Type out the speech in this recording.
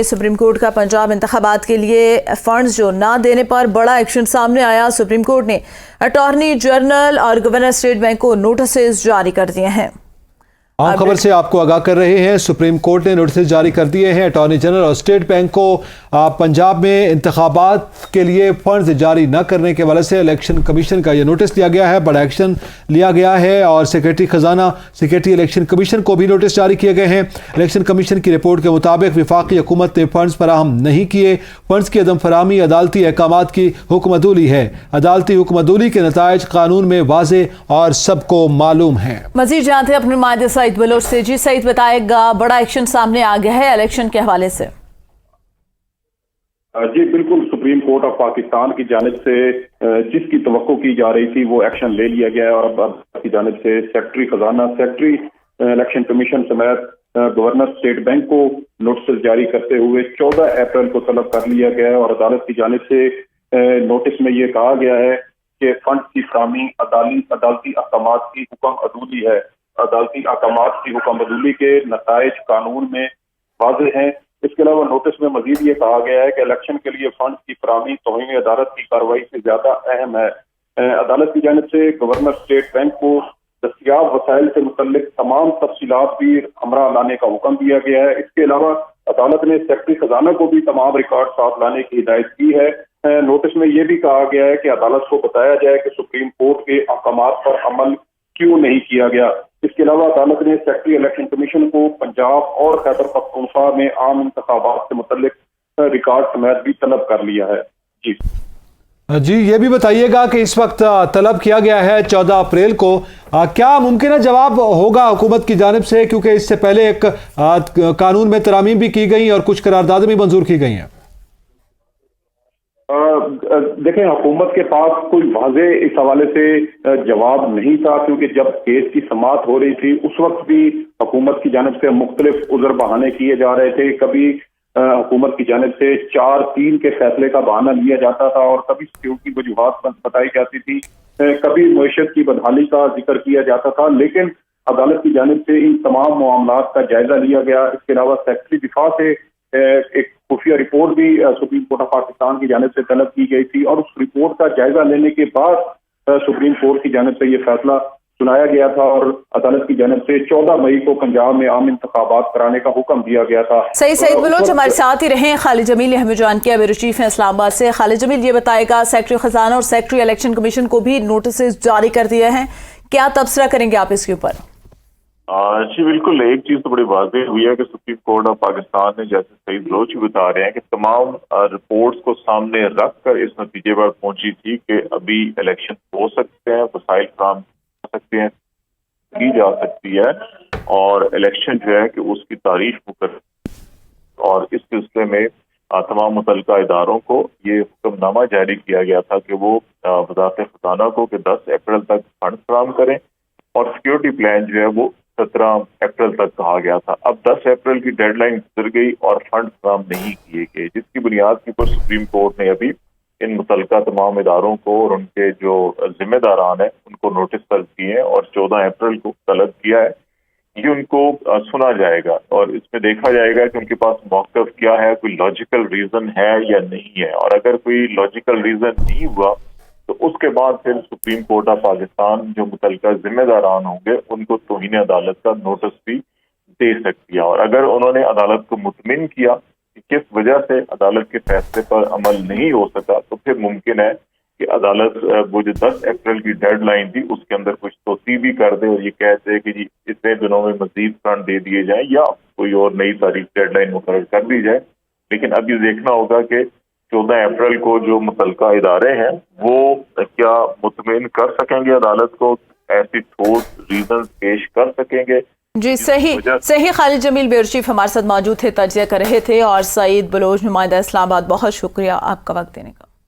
Supreme court का पंजाब इंतखाबात के लिए फंड्स जो ना देने पर बड़ा एक्शन सामने आया। सुप्रीम कोर्ट ने अटॉर्नी जनरल और गवर्नर स्टेट बैंक को नोटिस जारी कर दिए हैं। आम खबर से आपको आगाह कर रहे हैं। सुप्रीम कोर्ट ने नोटिस जारी कर दिए हैं अटॉर्नी जनरल और स्टेट बैंक को पंजाब में इंतखाबात के लिए फंड्स जारी न करने के हवाले से इलेक्शन कमीशन का यह नोटिस दिया गया है। बड़ा एक्शन लिया गया है और सेक्रेटरी खजाना सेक्रेटरी इलेक्शन कमीशन को भी नोटिस जारी किए गए हैं। इलेक्शन कमीशन की रिपोर्ट के मुताबिक वफाकी हुकूमत ने फंड्स फराहम नहीं किए। फंड्स की अदम फराहमी अदालती अहकामात की हुक्मदूली है। अदालती हुक्मदूली के नताइज कानून में वाज़े और सबको मालूम है। मजीद जानते हैं अपने नुमाइंदे सईद बलोच से। जी सईद, बताएगा बड़ा एक्शन सामने आ गया है इलेक्शन के हवाले से। जी बिल्कुल, सुप्रीम कोर्ट ऑफ पाकिस्तान की जानिब से जिसकी तवक्को की जा रही थी वो एक्शन ले लिया गया है और अब की जानिब से सेक्रेटरी खजाना सेक्रेटरी इलेक्शन कमीशन समेत गवर्नर स्टेट बैंक को नोटिस जारी करते हुए 14 अप्रैल को तलब कर लिया गया है और अदालत की जानिब से नोटिस में ये कहा गया है कि फंड की फराहमी अदालती अहकामात की हुक्म अदूली है। अदालती अहकामात की हुक्म अदूली के नताइज कानून में वाज़े हैं। इसके अलावा नोटिस में मजीद ये कहा गया है कि इलेक्शन के लिए फंड की फराहमी तौहीन अदालत की कार्रवाई से ज्यादा अहम है। अदालत की जानिब से गवर्नर स्टेट बैंक को दस्तियाब वसाइल से मुतल्लिक तमाम तफसीलात भी हमरा लाने का हुक्म दिया गया है। इसके अलावा अदालत ने सेक्रेटरी खजाना को भी तमाम रिकॉर्ड साथ लाने की हिदायत की है। नोटिस में ये भी कहा गया है कि अदालत को बताया जाए कि सुप्रीम कोर्ट के अहकामात पर अमल क्यों नहीं किया गया। इसके अलावा अदालत ने सेक्रेटरी इलेक्शन कमीशन को पंजाब और खैबर पख्तूनख्वा में आम इंतखाबात से मुतल्लिक रिकॉर्ड समेत भी तलब कर लिया है। जी ये भी बताइएगा कि इस वक्त तलब किया गया है 14 अप्रैल को, क्या मुमकिन है जवाब होगा हुकूमत की जानिब से, क्योंकि इससे पहले एक कानून में तरामीम भी की गई और कुछ करारदादें भी मंजूर की गई हैं। देखें, हुकूमत के पास कोई वाज़े इस हवाले से जवाब नहीं था, क्योंकि जब केस की समाअत हो रही थी उस वक्त भी हुकूमत की जानिब से मुख्तलिफ उज़र बहाने किए जा रहे थे। कभी हुकूमत की जानिब से 4-3 के फैसले का बहाना लिया जाता था और कभी सिक्योरिटी वजूहात बताई जाती थी, कभी मईशत की बदहाली का जिक्र किया जाता था, लेकिन अदालत की जानिब से इन तमाम मामलात का जायजा लिया गया। इसके अलावा सेक्रेटरी दिफा से एक खुफिया रिपोर्ट भी सुप्रीम कोर्ट ऑफ पाकिस्तान की जानिब से तलब की गई थी और उस रिपोर्ट का जायजा लेने के बाद सुप्रीम कोर्ट की जानिब से ये फैसला सुनाया गया था और अदालत की जानिब से 14 मई को पंजाब में आम इंतखाबात कराने का हुक्म दिया गया था। सईद बलोच हमारे साथ ही रहे। खालिद जमील हमें ज्वाइन किया, ब्यूरो चीफ है इस्लामाबाद से। खालिद जमील, ये बताएगा सेक्रेटरी खजाना और सेक्रेटरी इलेक्शन कमीशन को भी नोटिस जारी कर दिए हैं, क्या तबसरा करेंगे आप इसके ऊपर? जी बिल्कुल, एक चीज तो बड़ी वाज़ेह हुई है कि सुप्रीम कोर्ट ऑफ पाकिस्तान ने, जैसे सईद बलोच बता रहे हैं, कि तमाम रिपोर्ट्स को सामने रख कर इस नतीजे पर पहुंची थी कि अभी इलेक्शन हो सकते हैं, वसाइल फराहम कर सकते हैं, की जा सकती है और इलेक्शन जो है कि उसकी तारीख मुकर्रर, और इस सिलसिले में तमाम मुतल्लिका इदारों को ये हुक्मनामा जारी किया गया था कि वो वज़ारत खजाना को कि 10 अप्रैल तक फंड फराहम करें और सिक्योरिटी प्लान जो है वो 17 अप्रैल तक कहा गया था। अब 10 अप्रैल की डेडलाइन गुजर गई और फंड फराहम नहीं किए गए, जिसकी बुनियाद के ऊपर सुप्रीम कोर्ट ने अभी इन मुतल्लिका तमाम इदारों को और उनके जो जिम्मेदारान हैं उनको नोटिस दर्ज किए हैं और 14 अप्रैल को तलब किया है कि उनको सुना जाएगा और इसमें देखा जाएगा कि उनके पास मौक़िफ़ क्या है, कोई लॉजिकल रीजन है या नहीं है, और अगर कोई लॉजिकल रीजन नहीं हुआ तो उसके बाद फिर सुप्रीम कोर्ट ऑफ पाकिस्तान जो मुतल्लिका जिम्मेदारान होंगे उनको तौहीन अदालत का नोटिस भी दे सकती है। और अगर उन्होंने अदालत को मुतमिन किया कि किस वजह से अदालत के फैसले पर अमल नहीं हो सका, तो फिर मुमकिन है कि अदालत वो जो 10 अप्रैल की डेडलाइन थी उसके अंदर कुछ तोसी भी कर दे और ये कहते हैं कि जी इतने दिनों में मजीद फंड दे दिए जाए या कोई और नई तारीख डेडलाइन मुकर्रर कर दी जाए। लेकिन अब ये देखना होगा कि 14 अप्रैल को जो मुतल्लिका इदारे हैं वो क्या मुतमिन कर सकेंगे अदालत को, ऐसी ठोस रीजन पेश कर सकेंगे। जी सही खालिद जमील ब्यूरो चीफ हमारे साथ मौजूद थे, तजिया कर रहे थे। और सईद बलोच नुमाइंदा इस्लामाबाद, बहुत शुक्रिया आपका वक्त देने का।